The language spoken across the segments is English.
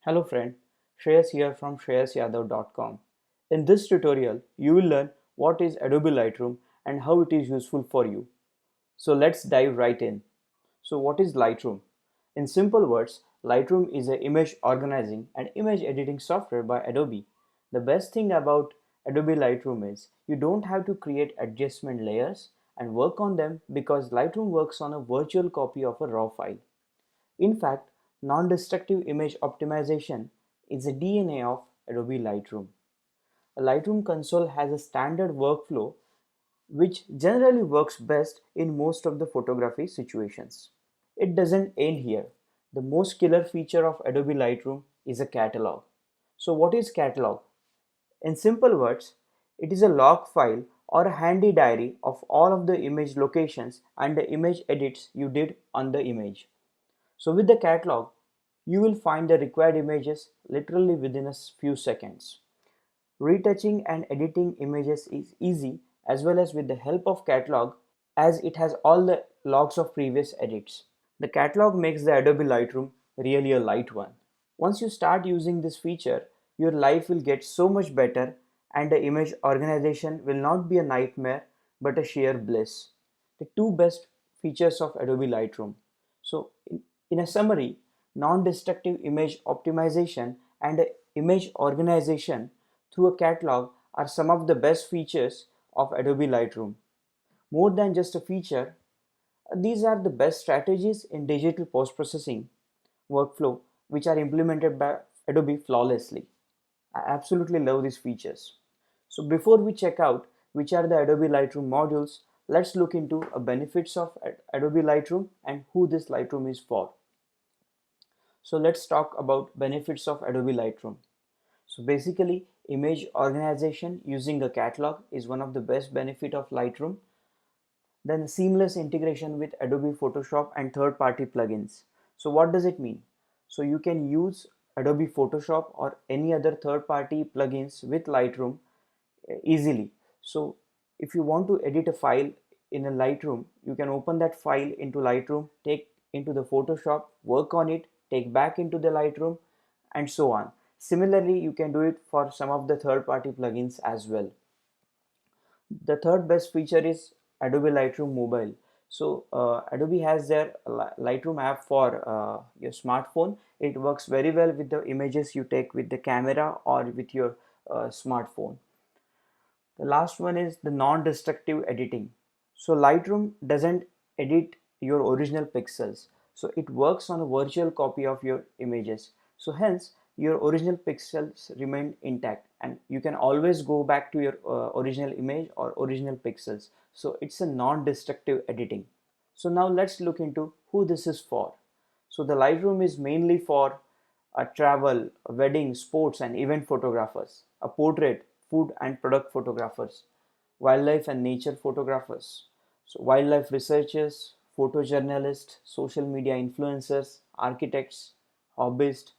Hello friend, Shreyas here from shreyas-yadav.com. In this tutorial, you will learn what is Adobe Lightroom and how it is useful for you. So let's dive right in. So what is Lightroom? In simple words, Lightroom is an image organizing and image editing software by Adobe. The best thing about Adobe Lightroom is you don't have to create adjustment layers and work on them because Lightroom works on a virtual copy of a raw file. In fact, non-destructive image optimization is the DNA of Adobe Lightroom. A Lightroom console has a standard workflow which generally works best in most of the photography situations. It doesn't end here. The most killer feature of Adobe Lightroom is a catalog. So what is catalog? In simple words, it is a log file or a handy diary of all of the image locations and the image edits you did on the image. So with the catalog, you will find the required images literally within a few seconds. Retouching and editing images is easy as well as with the help of catalog as it has all the logs of previous edits. The catalog makes the Adobe Lightroom really a light one. Once you start using this feature, your life will get so much better and the image organization will not be a nightmare but a sheer bliss. The two best features of Adobe Lightroom. So in a summary, non-destructive image optimization and image organization through a catalog are some of the best features of Adobe Lightroom. More than just a feature, these are the best strategies in digital post-processing workflow which are implemented by Adobe flawlessly. I absolutely love these features. So before we check out which are the Adobe Lightroom modules, let's look into the benefits of Adobe Lightroom and who this Lightroom is for. So let's talk about benefits of Adobe Lightroom. So basically, image organization using a catalog is one of the best benefit of Lightroom. Then seamless integration with Adobe Photoshop and third-party plugins. So what does it mean? So you can use Adobe Photoshop or any other third-party plugins with Lightroom easily. So if you want to edit a file in a Lightroom, you can open that file into Lightroom, take into the Photoshop, work on it, take back into the Lightroom, and so on. Similarly, you can do it for some of the third-party plugins as well. The third best feature is Adobe Lightroom Mobile. So Adobe has their Lightroom app for your smartphone. It works very well with the images you take with the camera or with your smartphone. The last one is the non-destructive editing. So Lightroom doesn't edit your original pixels. So it works on a virtual copy of your images. So hence your original pixels remain intact and you can always go back to your original image or original pixels. So it's a non-destructive editing. So now let's look into who this is for. So the Lightroom is mainly for travel, wedding, sports and event photographers, a portrait, food and product photographers, wildlife and nature photographers, so wildlife researchers, photojournalists, social media influencers, architects, hobbyists,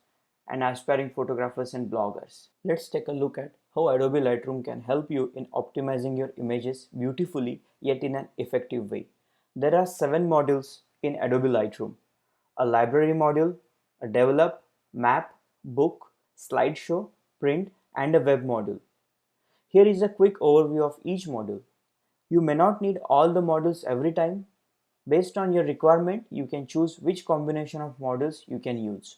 and aspiring photographers and bloggers. Let's take a look at how Adobe Lightroom can help you in optimizing your images beautifully yet in an effective way. There are 7 modules in Adobe Lightroom: a library module, a develop, map, book, slideshow, print, and a web module. Here is a quick overview of each module. You may not need all the modules every time. Based on your requirement, you can choose which combination of modules you can use.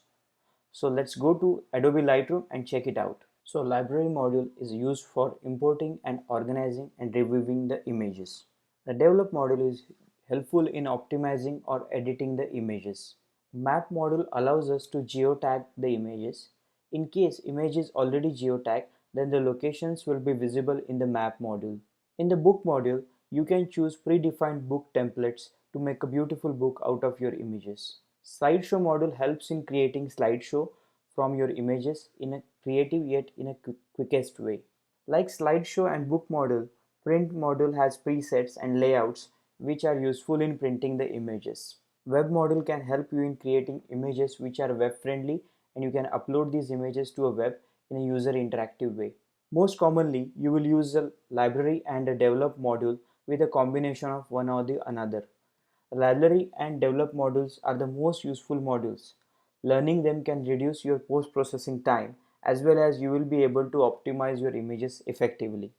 So let's go to Adobe Lightroom and check it out. So library module is used for importing and organizing and reviewing the images. The develop module is helpful in optimizing or editing the images. Map module allows us to geotag the images. In case image is already geotagged, then the locations will be visible in the map module. In the book module, you can choose predefined book templates to make a beautiful book out of your images. Slideshow module helps in creating slideshow from your images in a creative yet in a quickest way. Like slideshow and book module, print module has presets and layouts which are useful in printing the images. Web module can help you in creating images which are web friendly and you can upload these images to a web in a user interactive way. Most commonly, you will use a library and a develop module with a combination of one or the another. Library and develop modules are the most useful modules. Learning them can reduce your post-processing time, as well as you will be able to optimize your images effectively.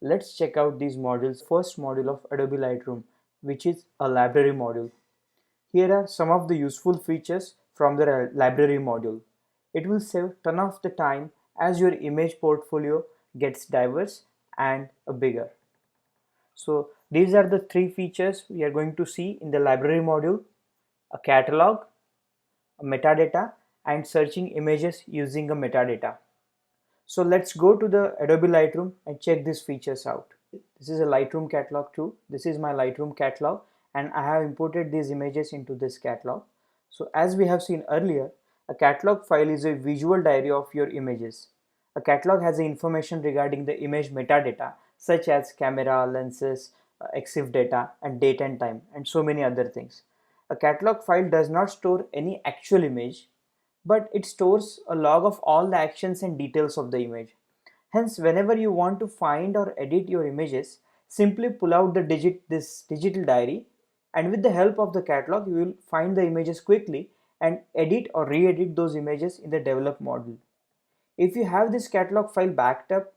Let's check out these modules. First module of Adobe Lightroom, which is a library module. Here are some of the useful features from the library module. It will save ton of the time as your image portfolio gets diverse and bigger. So these are the three features we are going to see in the library module: a catalog, a metadata, and searching images using a metadata. So let's go to the Adobe Lightroom and check these features out. This is a Lightroom catalog too. This is my Lightroom catalog, and I have imported these images into this catalog. So as we have seen earlier, a catalog file is a visual diary of your images. A catalog has the information regarding the image metadata such as camera, lenses, EXIF data, and date and time, and so many other things. A catalog file does not store any actual image, but it stores a log of all the actions and details of the image. Hence, whenever you want to find or edit your images, simply pull out this digital diary, and with the help of the catalog, you will find the images quickly and edit or re-edit those images in the develop module. If you have this catalog file backed up,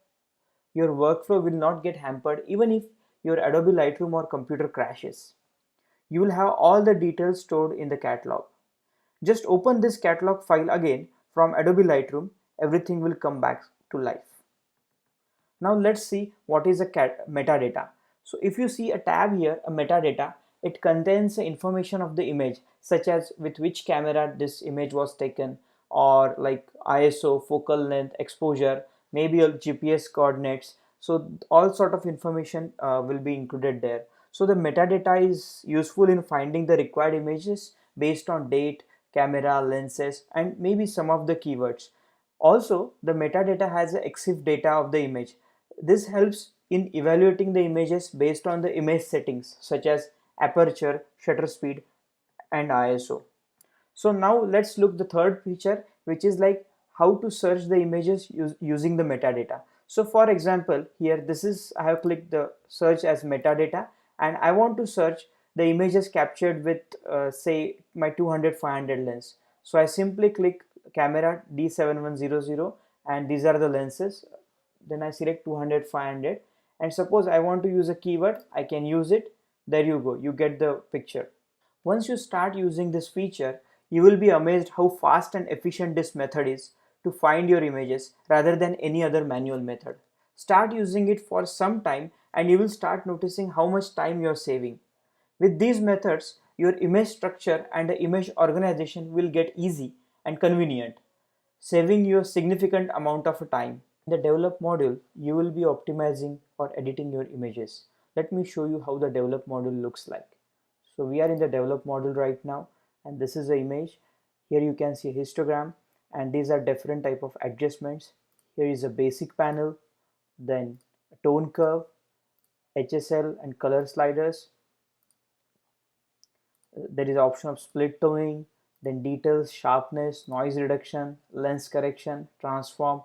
your workflow will not get hampered even if your Adobe Lightroom or computer crashes. You will have all the details stored in the catalog. Just open this catalog file again from Adobe Lightroom, everything will come back to life. Now let's see what is a metadata. So if you see a tab here, a metadata, it contains the information of the image, such as with which camera this image was taken, or like ISO, focal length, exposure, maybe a GPS coordinates. So all sort of information will be included there. So the metadata is useful in finding the required images based on date, camera, lenses, and maybe some of the keywords. Also, the metadata has the EXIF data of the image. This helps in evaluating the images based on the image settings such as aperture, shutter speed, and ISO. So now let's look the third feature, which is like how to search the images using the metadata. So for example, here this is, I have clicked the search as metadata, and I want to search the images captured with say my 200-500 lens. So I simply click camera D7100, and these are the lenses. Then I select 200-500, and suppose I want to use a keyword, I can use it. There you go, you get the picture. Once you start using this feature, you will be amazed how fast and efficient this method is to find your images rather than any other manual method. Start using it for some time and you will start noticing how much time you are saving. With these methods, your image structure and the image organization will get easy and convenient, saving you a significant amount of time. In the develop module, you will be optimizing or editing your images. Let me show you how the develop module looks like. So we are in the develop module right now, and this is the image. Here you can see a histogram, and these are different type of adjustments. Here is a basic panel, then a tone curve, HSL and color sliders. There is option of split toning, then details, sharpness, noise reduction, lens correction, transform,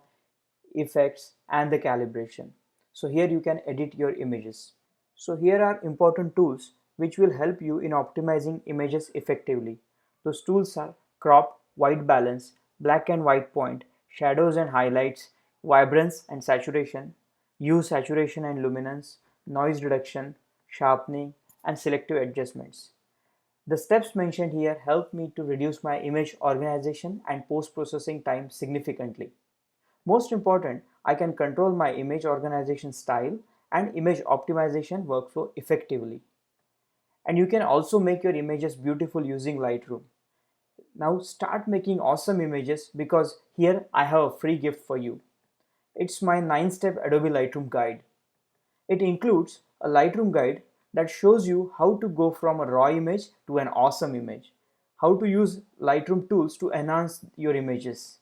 effects, and the calibration. So here you can edit your images. So here are important tools which will help you in optimizing images effectively. Those tools are crop, white balance, black and white point, shadows and highlights, vibrance and saturation, hue, saturation and luminance, noise reduction, sharpening, and selective adjustments. The steps mentioned here help me to reduce my image organization and post-processing time significantly. Most important, I can control my image organization style and image optimization workflow effectively. And you can also make your images beautiful using Lightroom. Now start making awesome images, because here I have a free gift for you. It's my 9-step Adobe Lightroom guide. It includes a Lightroom guide that shows you how to go from a raw image to an awesome image, how to use Lightroom tools to enhance your images,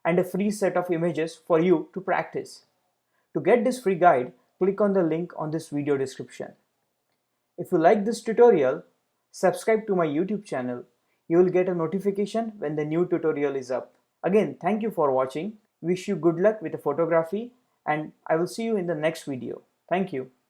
and a free set of images for you to practice. To get this free guide, click on the link on this video description. If you like this tutorial, subscribe to my YouTube channel. You will get a notification when the new tutorial is up. Again, thank you for watching. Wish you good luck with the photography, and I will see you in the next video. Thank you.